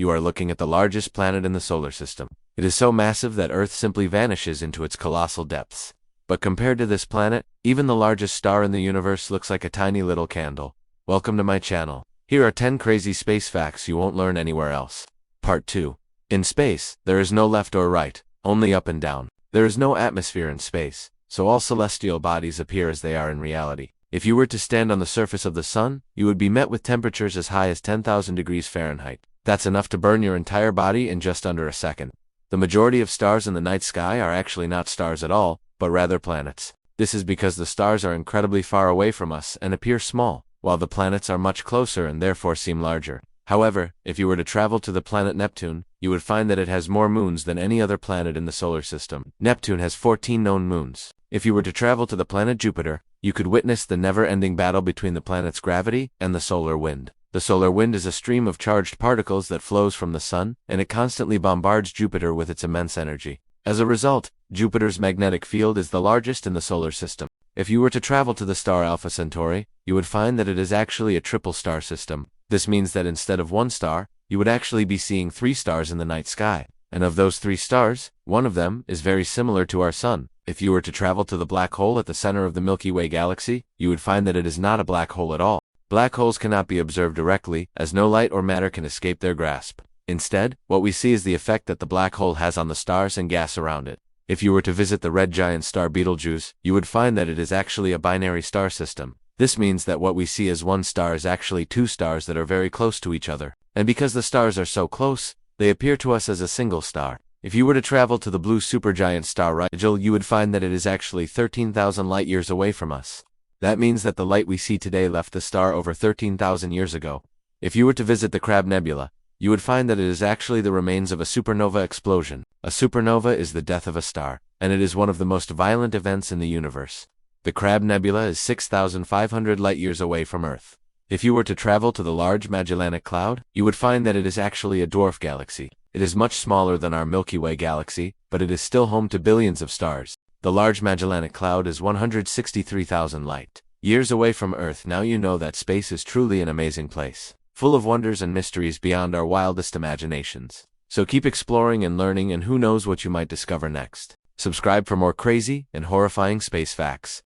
You are looking at the largest planet in the solar system. It is so massive that Earth simply vanishes into its colossal depths. But compared to this planet, even the largest star in the universe looks like a tiny little candle. Welcome to my channel. Here are 10 crazy space facts you won't learn anywhere else. Part 2. In space, there is no left or right, only up and down. There is no atmosphere in space, so all celestial bodies appear as they are in reality. If you were to stand on the surface of the sun, you would be met with temperatures as high as 10,000 degrees Fahrenheit. That's enough to burn your entire body in just under a second. The majority of stars in the night sky are actually not stars at all, but rather planets. This is because the stars are incredibly far away from us and appear small, while the planets are much closer and therefore seem larger. However, if you were to travel to the planet Neptune, you would find that it has more moons than any other planet in the solar system. Neptune has 14 known moons. If you were to travel to the planet Jupiter, you could witness the never-ending battle between the planet's gravity and the solar wind. The solar wind is a stream of charged particles that flows from the sun, and it constantly bombards Jupiter with its immense energy. As a result, Jupiter's magnetic field is the largest in the solar system. If you were to travel to the star Alpha Centauri, you would find that it is actually a triple star system. This means that instead of one star, you would actually be seeing 3 stars in the night sky. And of those 3 stars, one of them is very similar to our sun. If you were to travel to the black hole at the center of the Milky Way galaxy, you would find that it is not a black hole at all. Black holes cannot be observed directly, as no light or matter can escape their grasp. Instead, what we see is the effect that the black hole has on the stars and gas around it. If you were to visit the red giant star Betelgeuse, you would find that it is actually a binary star system. This means that what we see as one star is actually 2 stars that are very close to each other. And because the stars are so close, they appear to us as a single star. If you were to travel to the blue supergiant star Riel, you would find that it is actually 13,000 light-years away from us. That means that the light we see today left the star over 13,000 years ago. If you were to visit the Crab Nebula, you would find that it is actually the remains of a supernova explosion. A supernova is the death of a star, and it is one of the most violent events in the universe. The Crab Nebula is 6,500 light-years away from Earth. If you were to travel to the Large Magellanic Cloud, you would find that it is actually a dwarf galaxy. It is much smaller than our Milky Way galaxy, but it is still home to billions of stars. The Large Magellanic Cloud is 163,000 light-years away from Earth. Now you know that space is truly an amazing place, full of wonders and mysteries beyond our wildest imaginations. So keep exploring and learning, and who knows what you might discover next. Subscribe for more crazy and horrifying space facts.